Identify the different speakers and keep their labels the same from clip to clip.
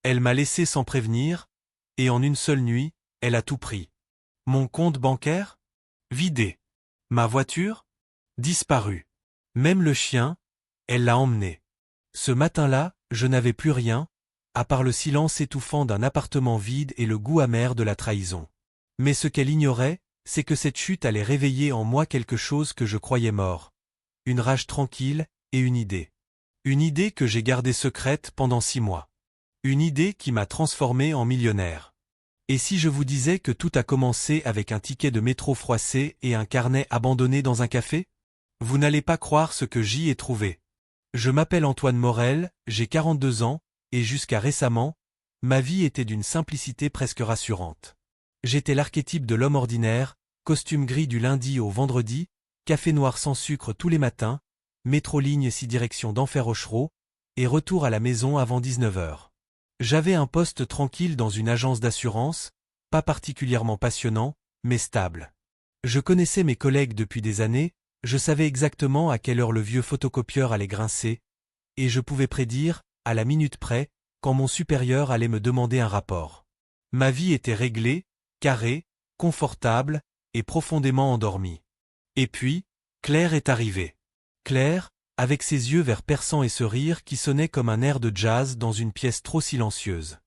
Speaker 1: Elle m'a laissé sans prévenir, et en une seule nuit, elle a tout pris. Mon compte bancaire? Vidé. Ma voiture? Disparue. Même le chien, elle l'a emmené. Ce matin-là, je n'avais plus rien, à part le silence étouffant d'un appartement vide et le goût amer de la trahison. Mais ce qu'elle ignorait, c'est que cette chute allait réveiller en moi quelque chose que je croyais mort. Une rage tranquille et une idée. Une idée que j'ai gardée secrète pendant 6 mois. Une idée qui m'a transformé en millionnaire. Et si je vous disais que tout a commencé avec un ticket de métro froissé et un carnet abandonné dans un café? Vous n'allez pas croire ce que j'y ai trouvé. Je m'appelle Antoine Morel, j'ai 42 ans, et jusqu'à récemment, ma vie était d'une simplicité presque rassurante. J'étais l'archétype de l'homme ordinaire, costume gris du lundi au vendredi, café noir sans sucre tous les matins, métro ligne 6 direction d'Enfer-Rochereau, et retour à la maison avant 19 heures. J'avais un poste tranquille dans une agence d'assurance, pas particulièrement passionnant, mais stable. Je connaissais mes collègues depuis des années, je savais exactement à quelle heure le vieux photocopieur allait grincer, et je pouvais prédire, à la minute près, quand mon supérieur allait me demander un rapport. Ma vie était réglée, carrée, confortable, et profondément endormie. Et puis, Claire est arrivée. Claire, avec ses yeux verts perçants et ce rire qui sonnait comme un air de jazz dans une pièce trop silencieuse.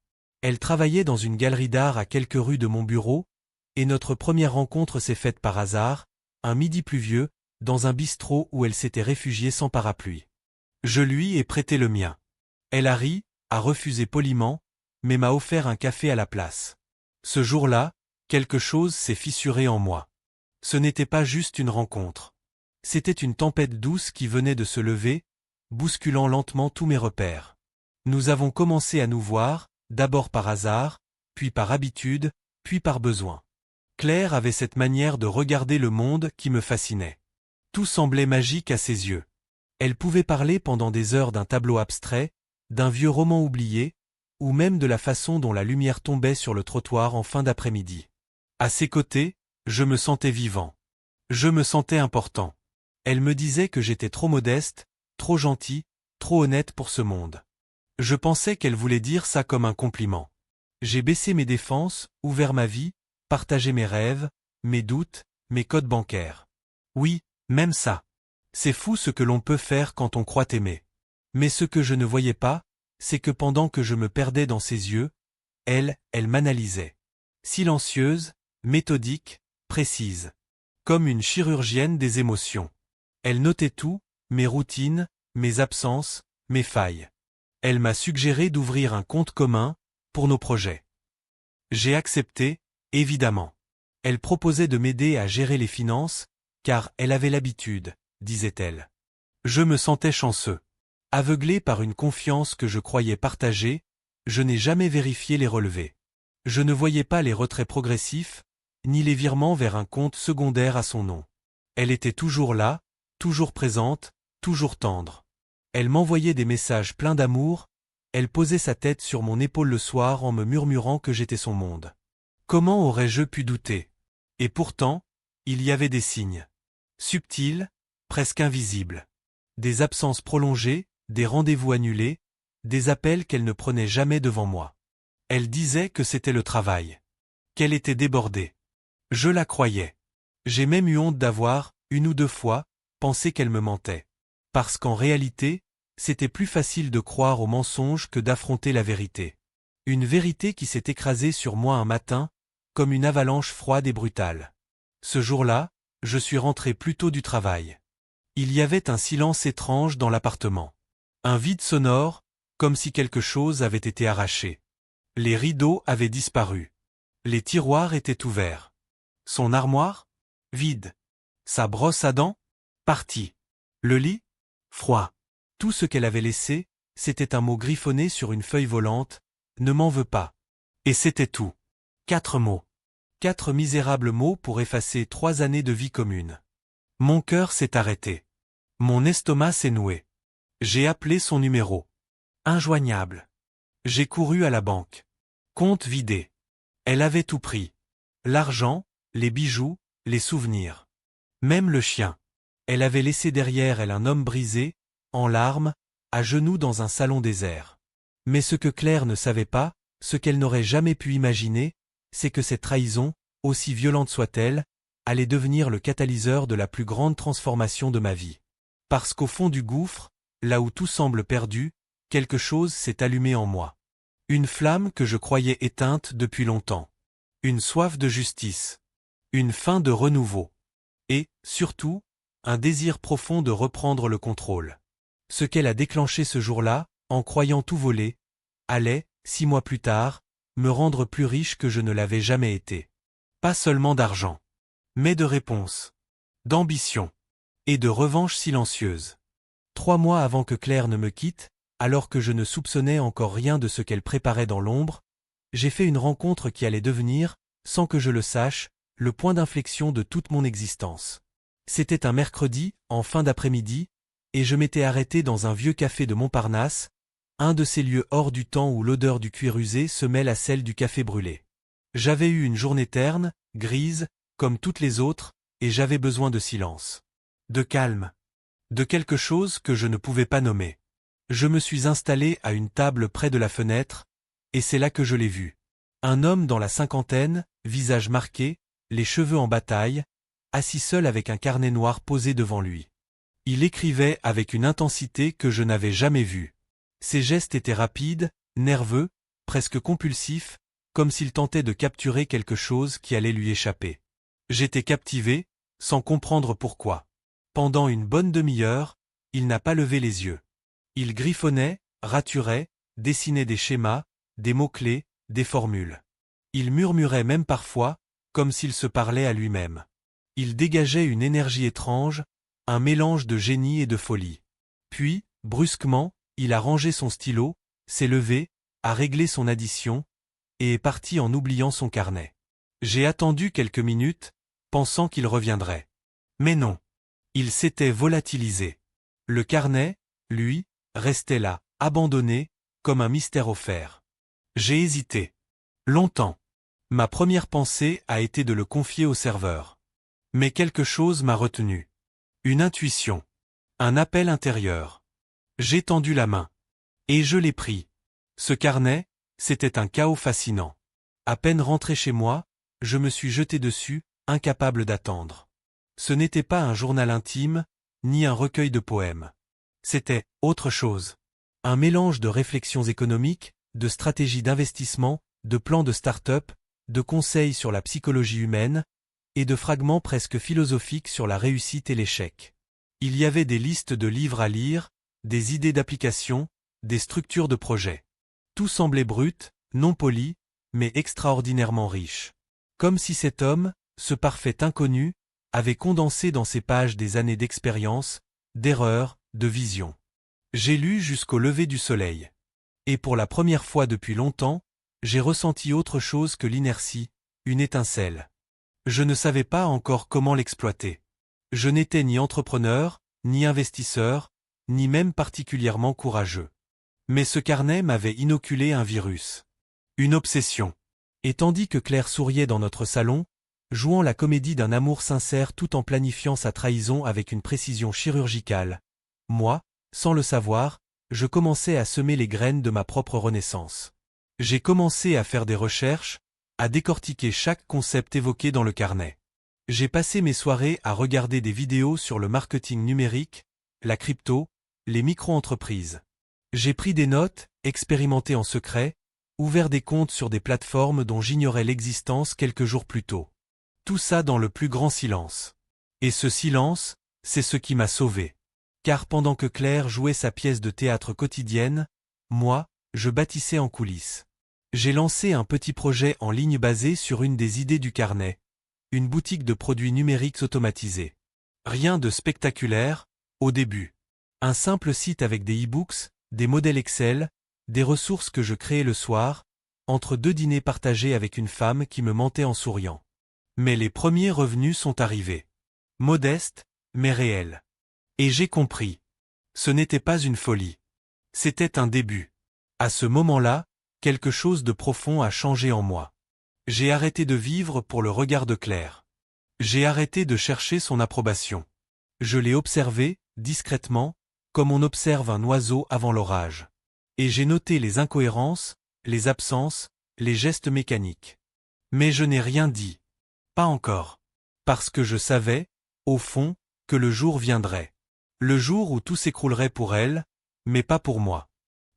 Speaker 1: Elle travaillait dans une galerie d'art à quelques rues de mon bureau, et notre première rencontre s'est faite par hasard, un midi pluvieux, dans un bistrot où elle s'était réfugiée sans parapluie. Je lui ai prêté le mien. Elle a ri, a refusé poliment, mais m'a offert un café à la place. Ce jour-là, quelque chose s'est fissuré en moi. Ce n'était pas juste une rencontre. C'était une tempête douce qui venait de se lever, bousculant lentement tous mes repères. Nous avons commencé à nous voir, d'abord par hasard, puis par habitude, puis par besoin. Claire avait cette manière de regarder le monde qui me fascinait. Tout semblait magique à ses yeux. Elle pouvait parler pendant des heures d'un tableau abstrait, d'un vieux roman oublié, ou même de la façon dont la lumière tombait sur le trottoir en fin d'après-midi. À ses côtés, je me sentais vivant. Je me sentais important. Elle me disait que j'étais trop modeste, trop gentil, trop honnête pour ce monde. Je pensais qu'elle voulait dire ça comme un compliment. J'ai baissé mes défenses, ouvert ma vie, partagé mes rêves, mes doutes, mes codes bancaires. Oui, même ça. C'est fou ce que l'on peut faire quand on croit aimer. Mais ce que je ne voyais pas, c'est que pendant que je me perdais dans ses yeux, elle m'analysait. Silencieuse, méthodique, précise. Comme une chirurgienne des émotions. Elle notait tout, mes routines, mes absences, mes failles. Elle m'a suggéré d'ouvrir un compte commun, pour nos projets. J'ai accepté, évidemment. Elle proposait de m'aider à gérer les finances, car elle avait l'habitude, disait-elle. Je me sentais chanceux. Aveuglé par une confiance que je croyais partagée, je n'ai jamais vérifié les relevés. Je ne voyais pas les retraits progressifs, ni les virements vers un compte secondaire à son nom. Elle était toujours là, toujours présente, toujours tendre. Elle m'envoyait des messages pleins d'amour, elle posait sa tête sur mon épaule le soir en me murmurant que j'étais son monde. Comment aurais-je pu douter? Et pourtant, il y avait des signes. Subtils, presque invisibles. Des absences prolongées, des rendez-vous annulés, des appels qu'elle ne prenait jamais devant moi. Elle disait que c'était le travail. Qu'elle était débordée. Je la croyais. J'ai même eu honte d'avoir, une ou deux fois, pensé qu'elle me mentait. Parce qu'en réalité, c'était plus facile de croire aux mensonges que d'affronter la vérité. Une vérité qui s'est écrasée sur moi un matin, comme une avalanche froide et brutale. Ce jour-là, je suis rentré plus tôt du travail. Il y avait un silence étrange dans l'appartement. Un vide sonore, comme si quelque chose avait été arraché. Les rideaux avaient disparu. Les tiroirs étaient ouverts. Son armoire? Vide. Sa brosse à dents? Partie. Le lit? Froid. Tout ce qu'elle avait laissé, c'était un mot griffonné sur une feuille volante, « Ne m'en veux pas ». Et c'était tout. 4 mots. 4 misérables mots pour effacer 3 années de vie commune. Mon cœur s'est arrêté. Mon estomac s'est noué. J'ai appelé son numéro. Injoignable. J'ai couru à la banque. Compte vidé. Elle avait tout pris. L'argent, les bijoux, les souvenirs. Même le chien. Elle avait laissé derrière elle un homme brisé, en larmes, à genoux dans un salon désert. Mais ce que Claire ne savait pas, ce qu'elle n'aurait jamais pu imaginer, c'est que cette trahison, aussi violente soit-elle, allait devenir le catalyseur de la plus grande transformation de ma vie. Parce qu'au fond du gouffre, là où tout semble perdu, quelque chose s'est allumé en moi. Une flamme que je croyais éteinte depuis longtemps. Une soif de justice. Une faim de renouveau. Et, surtout, un désir profond de reprendre le contrôle. Ce qu'elle a déclenché ce jour-là, en croyant tout voler, allait, 6 mois plus tard, me rendre plus riche que je ne l'avais jamais été. Pas seulement d'argent, mais de réponse, d'ambition et de revanche silencieuse. 3 mois avant que Claire ne me quitte, alors que je ne soupçonnais encore rien de ce qu'elle préparait dans l'ombre, j'ai fait une rencontre qui allait devenir, sans que je le sache, le point d'inflexion de toute mon existence. C'était un mercredi, en fin d'après-midi, et je m'étais arrêté dans un vieux café de Montparnasse, un de ces lieux hors du temps où l'odeur du cuir usé se mêle à celle du café brûlé. J'avais eu une journée terne, grise, comme toutes les autres, et j'avais besoin de silence. De calme. De quelque chose que je ne pouvais pas nommer. Je me suis installé à une table près de la fenêtre, et c'est là que je l'ai vu. Un homme dans la cinquantaine, visage marqué, les cheveux en bataille, assis seul avec un carnet noir posé devant lui. Il écrivait avec une intensité que je n'avais jamais vue. Ses gestes étaient rapides, nerveux, presque compulsifs, comme s'il tentait de capturer quelque chose qui allait lui échapper. J'étais captivé, sans comprendre pourquoi. Pendant une bonne demi-heure, il n'a pas levé les yeux. Il griffonnait, raturait, dessinait des schémas, des mots-clés, des formules. Il murmurait même parfois, comme s'il se parlait à lui-même. Il dégageait une énergie étrange, un mélange de génie et de folie. Puis, brusquement, il a rangé son stylo, s'est levé, a réglé son addition, et est parti en oubliant son carnet. J'ai attendu quelques minutes, pensant qu'il reviendrait. Mais non. Il s'était volatilisé. Le carnet, lui, restait là, abandonné, comme un mystère offert. J'ai hésité. Longtemps. Ma première pensée a été de le confier au serveur. Mais quelque chose m'a retenu. Une intuition. Un appel intérieur. J'ai tendu la main. Et je l'ai pris. Ce carnet, c'était un chaos fascinant. À peine rentré chez moi, je me suis jeté dessus, incapable d'attendre. Ce n'était pas un journal intime, ni un recueil de poèmes. C'était autre chose. Un mélange de réflexions économiques, de stratégies d'investissement, de plans de start-up, de conseils sur la psychologie humaine, et de fragments presque philosophiques sur la réussite et l'échec. Il y avait des listes de livres à lire, des idées d'application, des structures de projets. Tout semblait brut, non poli, mais extraordinairement riche. Comme si cet homme, ce parfait inconnu, avait condensé dans ces pages des années d'expérience, d'erreurs, de visions. J'ai lu jusqu'au lever du soleil. Et pour la première fois depuis longtemps, j'ai ressenti autre chose que l'inertie, une étincelle. Je ne savais pas encore comment l'exploiter. Je n'étais ni entrepreneur, ni investisseur, ni même particulièrement courageux. Mais ce carnet m'avait inoculé un virus. Une obsession. Et tandis que Claire souriait dans notre salon, jouant la comédie d'un amour sincère tout en planifiant sa trahison avec une précision chirurgicale, moi, sans le savoir, je commençais à semer les graines de ma propre renaissance. J'ai commencé à faire des recherches, à décortiquer chaque concept évoqué dans le carnet. J'ai passé mes soirées à regarder des vidéos sur le marketing numérique, la crypto, les micro-entreprises. J'ai pris des notes, expérimenté en secret, ouvert des comptes sur des plateformes dont j'ignorais l'existence quelques jours plus tôt. Tout ça dans le plus grand silence. Et ce silence, c'est ce qui m'a sauvé. Car pendant que Claire jouait sa pièce de théâtre quotidienne, moi, je bâtissais en coulisses. J'ai lancé un petit projet en ligne basé sur une des idées du carnet, une boutique de produits numériques automatisés. Rien de spectaculaire, au début. Un simple site avec des e-books, des modèles Excel, des ressources que je créais le soir, entre 2 dîners partagés avec une femme qui me mentait en souriant. Mais les premiers revenus sont arrivés. Modestes, mais réels. Et j'ai compris. Ce n'était pas une folie. C'était un début. À ce moment-là, quelque chose de profond a changé en moi. J'ai arrêté de vivre pour le regard de Claire. J'ai arrêté de chercher son approbation. Je l'ai observé, discrètement, comme on observe un oiseau avant l'orage. Et j'ai noté les incohérences, les absences, les gestes mécaniques. Mais je n'ai rien dit. Pas encore. Parce que je savais, au fond, que le jour viendrait. Le jour où tout s'écroulerait pour elle, mais pas pour moi.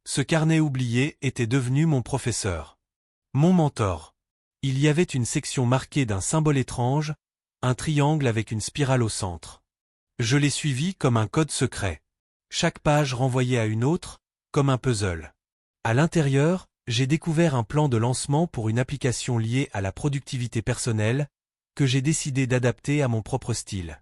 Speaker 1: Ce carnet oublié était devenu mon professeur. Mon mentor. Il y avait une section marquée d'un symbole étrange, un triangle avec une spirale au centre. Je l'ai suivi comme un code secret. Chaque page renvoyait à une autre, comme un puzzle. À l'intérieur, j'ai découvert un plan de lancement pour une application liée à la productivité personnelle, que j'ai décidé d'adapter à mon propre style.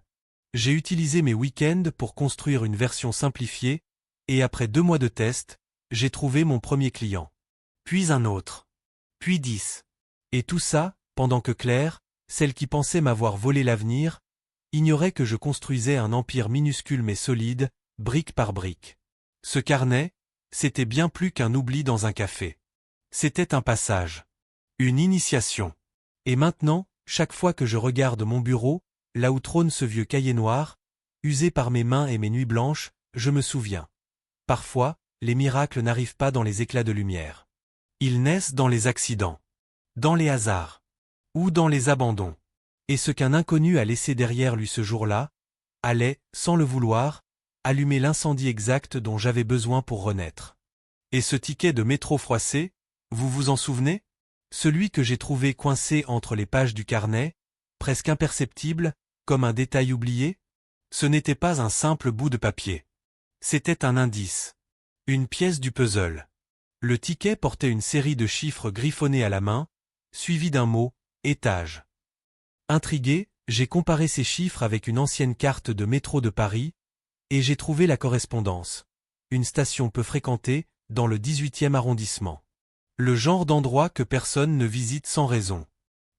Speaker 1: J'ai utilisé mes week-ends pour construire une version simplifiée, et après 2 mois de test, j'ai trouvé mon premier client. Puis un autre. Puis 10. Et tout ça, pendant que Claire, celle qui pensait m'avoir volé l'avenir, ignorait que je construisais un empire minuscule mais solide, brique par brique. Ce carnet, c'était bien plus qu'un oubli dans un café. C'était un passage. Une initiation. Et maintenant, chaque fois que je regarde mon bureau, là où trône ce vieux cahier noir, usé par mes mains et mes nuits blanches, je me souviens. Parfois, les miracles n'arrivent pas dans les éclats de lumière. Ils naissent dans les accidents, dans les hasards, ou dans les abandons. Et ce qu'un inconnu a laissé derrière lui ce jour-là, allait, sans le vouloir, allumer l'incendie exact dont j'avais besoin pour renaître. Et ce ticket de métro froissé, vous vous en souvenez? Celui que j'ai trouvé coincé entre les pages du carnet, presque imperceptible, comme un détail oublié? Ce n'était pas un simple bout de papier. C'était un indice. Une pièce du puzzle. Le ticket portait une série de chiffres griffonnés à la main, suivis d'un mot, étage. Intrigué, j'ai comparé ces chiffres avec une ancienne carte de métro de Paris, et j'ai trouvé la correspondance. Une station peu fréquentée, dans le 18e arrondissement. Le genre d'endroit que personne ne visite sans raison.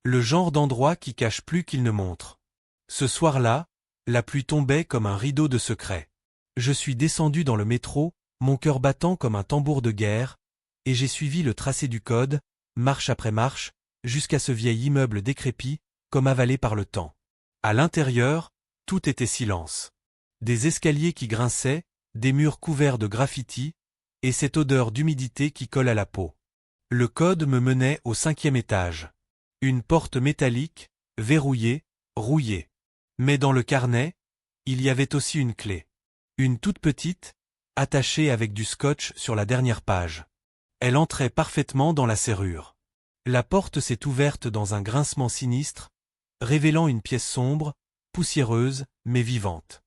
Speaker 1: Le genre d'endroit qui cache plus qu'il ne montre. Ce soir-là, la pluie tombait comme un rideau de secret. Je suis descendu dans le métro, mon cœur battant comme un tambour de guerre, et j'ai suivi le tracé du code, marche après marche, jusqu'à ce vieil immeuble décrépit, comme avalé par le temps. À l'intérieur, tout était silence. Des escaliers qui grinçaient, des murs couverts de graffitis, et cette odeur d'humidité qui colle à la peau. Le code me menait au 5e étage. Une porte métallique, verrouillée, rouillée. Mais dans le carnet, il y avait aussi une clé. Une toute petite, attachée avec du scotch sur la dernière page. Elle entrait parfaitement dans la serrure. La porte s'est ouverte dans un grincement sinistre, révélant une pièce sombre, poussiéreuse, mais vivante.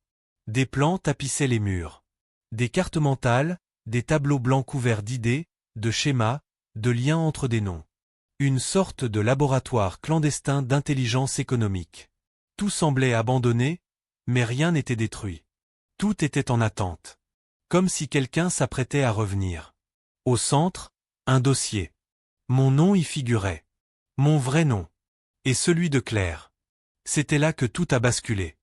Speaker 1: Des plans tapissaient les murs. Des cartes mentales, des tableaux blancs couverts d'idées, de schémas, de liens entre des noms. Une sorte de laboratoire clandestin d'intelligence économique. Tout semblait abandonné, mais rien n'était détruit. Tout était en attente. Comme si quelqu'un s'apprêtait à revenir. Au centre, un dossier. Mon nom y figurait. Mon vrai nom. Et celui de Claire. C'était là que tout a basculé.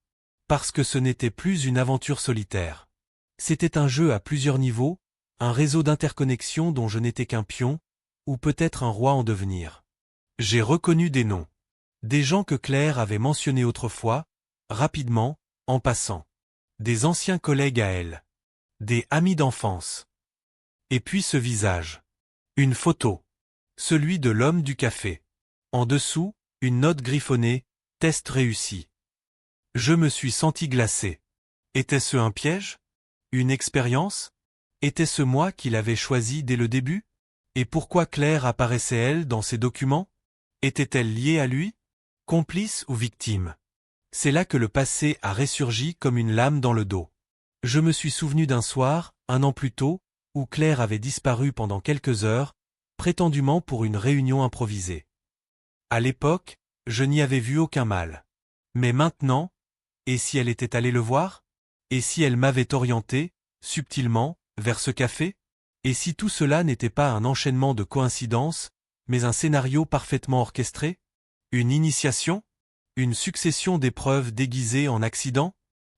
Speaker 1: Parce que ce n'était plus une aventure solitaire. C'était un jeu à plusieurs niveaux, un réseau d'interconnexion dont je n'étais qu'un pion, ou peut-être un roi en devenir. J'ai reconnu des noms. Des gens que Claire avait mentionnés autrefois, rapidement, en passant. Des anciens collègues à elle. Des amis d'enfance. Et puis ce visage. Une photo. Celui de l'homme du café. En dessous, une note griffonnée, test réussi. Je me suis senti glacé. Était-ce un piège? Une expérience? Était-ce moi qui l'avais choisi dès le début? Et pourquoi Claire apparaissait-elle dans ces documents? Était-elle liée à lui? Complice ou victime? C'est là que le passé a ressurgi comme une lame dans le dos. Je me suis souvenu d'un soir, 1 an plus tôt, où Claire avait disparu pendant quelques heures, prétendument pour une réunion improvisée. À l'époque, je n'y avais vu aucun mal. Mais maintenant, et si elle était allée le voir? Et si elle m'avait orienté, subtilement, vers ce café? Et si tout cela n'était pas un enchaînement de coïncidences, mais un scénario parfaitement orchestré? Une initiation? Une succession d'épreuves déguisées en accidents?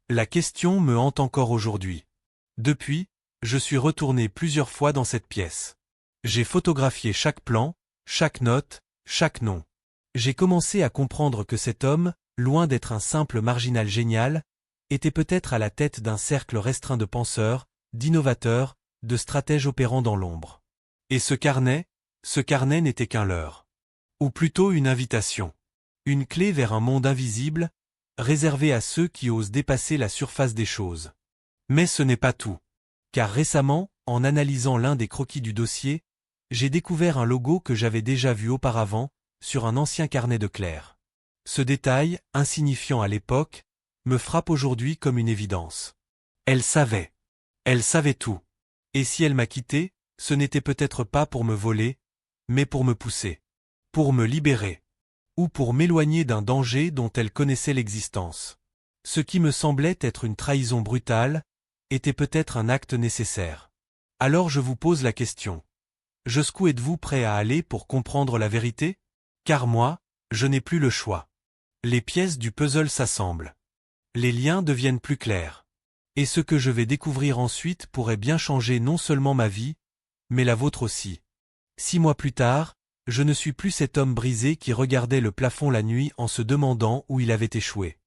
Speaker 1: La question me hante encore aujourd'hui. Depuis, je suis retourné plusieurs fois dans cette pièce. J'ai photographié chaque plan, chaque note, chaque nom. J'ai commencé à comprendre que cet homme, loin d'être un simple marginal génial, était peut-être à la tête d'un cercle restreint de penseurs, d'innovateurs, de stratèges opérant dans l'ombre. Et ce carnet n'était qu'un leurre. Ou plutôt une invitation. Une clé vers un monde invisible, réservé à ceux qui osent dépasser la surface des choses. Mais ce n'est pas tout. Car récemment, en analysant l'un des croquis du dossier, j'ai découvert un logo que j'avais déjà vu auparavant, sur un ancien carnet de Claire. Ce détail, insignifiant à l'époque, me frappe aujourd'hui comme une évidence. Elle savait. Elle savait tout. Et si elle m'a quitté, ce n'était peut-être pas pour me voler, mais pour me pousser. Pour me libérer. Ou pour m'éloigner d'un danger dont elle connaissait l'existence. Ce qui me semblait être une trahison brutale, était peut-être un acte nécessaire. Alors je vous pose la question. Jusqu'où êtes-vous prêt à aller pour comprendre la vérité? Car moi, je n'ai plus le choix. Les pièces du puzzle s'assemblent. Les liens deviennent plus clairs. Et ce que je vais découvrir ensuite pourrait bien changer non seulement ma vie, mais la vôtre aussi. 6 mois plus tard, je ne suis plus cet homme brisé qui regardait le plafond la nuit en se demandant où il avait échoué.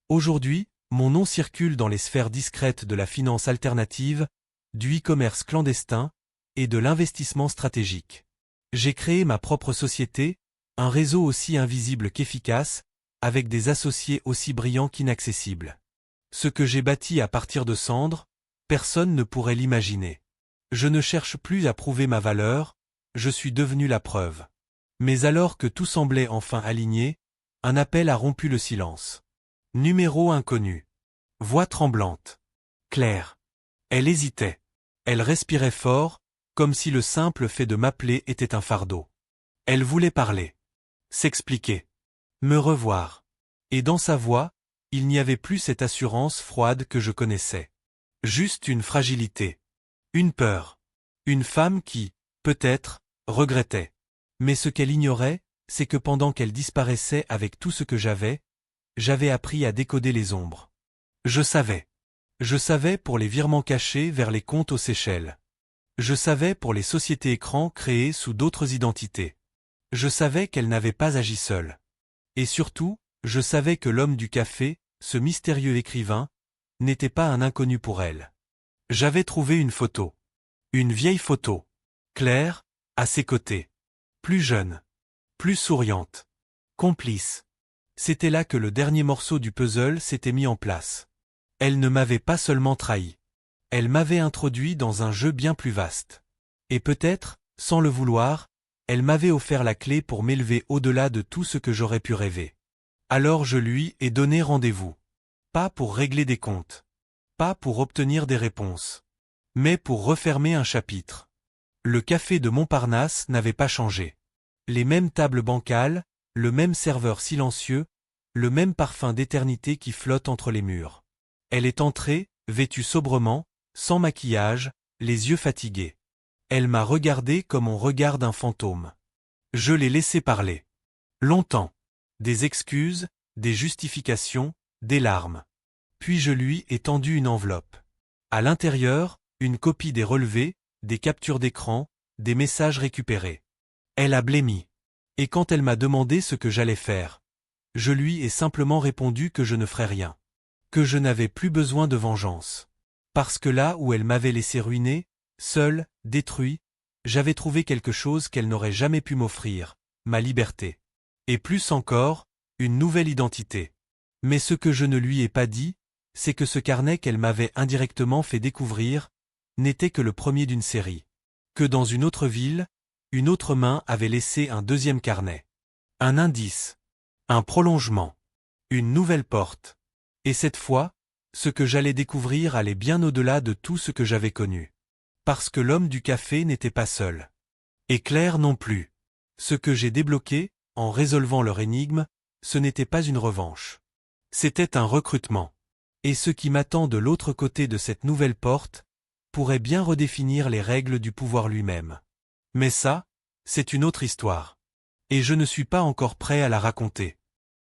Speaker 1: Aujourd'hui, mon nom circule dans les sphères discrètes de la finance alternative, du e-commerce clandestin et de l'investissement stratégique. J'ai créé ma propre société, un réseau aussi invisible qu'efficace, avec des associés aussi brillants qu'inaccessibles. Ce que j'ai bâti à partir de cendres, personne ne pourrait l'imaginer. Je ne cherche plus à prouver ma valeur, je suis devenu la preuve. Mais alors que tout semblait enfin aligné, un appel a rompu le silence. Numéro inconnu. Voix tremblante. Claire. Elle hésitait. Elle respirait fort, comme si le simple fait de m'appeler était un fardeau. Elle voulait parler. S'expliquer. Me revoir. Et dans sa voix, il n'y avait plus cette assurance froide que je connaissais. Juste une fragilité. Une peur. Une femme qui, peut-être, regrettait. Mais ce qu'elle ignorait, c'est que pendant qu'elle disparaissait avec tout ce que j'avais appris à décoder les ombres. Je savais. Je savais pour les virements cachés vers les comptes aux Seychelles. Je savais pour les sociétés écrans créées sous d'autres identités. Je savais qu'elle n'avait pas agi seule. Et surtout, je savais que l'homme du café, ce mystérieux écrivain, n'était pas un inconnu pour elle. J'avais trouvé une photo. Une vieille photo. Claire, à ses côtés. Plus jeune. Plus souriante. Complice. C'était là que le dernier morceau du puzzle s'était mis en place. Elle ne m'avait pas seulement trahi. Elle m'avait introduit dans un jeu bien plus vaste. Et peut-être, sans le vouloir, elle m'avait offert la clé pour m'élever au-delà de tout ce que j'aurais pu rêver. Alors je lui ai donné rendez-vous. Pas pour régler des comptes. Pas pour obtenir des réponses. Mais pour refermer un chapitre. Le café de Montparnasse n'avait pas changé. Les mêmes tables bancales, le même serveur silencieux, le même parfum d'éternité qui flotte entre les murs. Elle est entrée, vêtue sobrement, sans maquillage, les yeux fatigués. Elle m'a regardé comme on regarde un fantôme. Je l'ai laissé parler. Longtemps. Des excuses, des justifications, des larmes. Puis je lui ai tendu une enveloppe. À l'intérieur, une copie des relevés, des captures d'écran, des messages récupérés. Elle a blêmi. Et quand elle m'a demandé ce que j'allais faire, je lui ai simplement répondu que je ne ferais rien. Que je n'avais plus besoin de vengeance. Parce que là où elle m'avait laissé ruiné, seul, détruit, j'avais trouvé quelque chose qu'elle n'aurait jamais pu m'offrir, ma liberté. Et plus encore, une nouvelle identité. Mais ce que je ne lui ai pas dit, c'est que ce carnet qu'elle m'avait indirectement fait découvrir, n'était que le premier d'une série. Que dans une autre ville, une autre main avait laissé un deuxième carnet. Un indice. Un prolongement. Une nouvelle porte. Et cette fois, ce que j'allais découvrir allait bien au-delà de tout ce que j'avais connu. Parce que l'homme du café n'était pas seul. Et Claire non plus. Ce que j'ai débloqué, en résolvant leur énigme, ce n'était pas une revanche. C'était un recrutement. Et ce qui m'attend de l'autre côté de cette nouvelle porte, pourrait bien redéfinir les règles du pouvoir lui-même. Mais ça, c'est une autre histoire. Et je ne suis pas encore prêt à la raconter.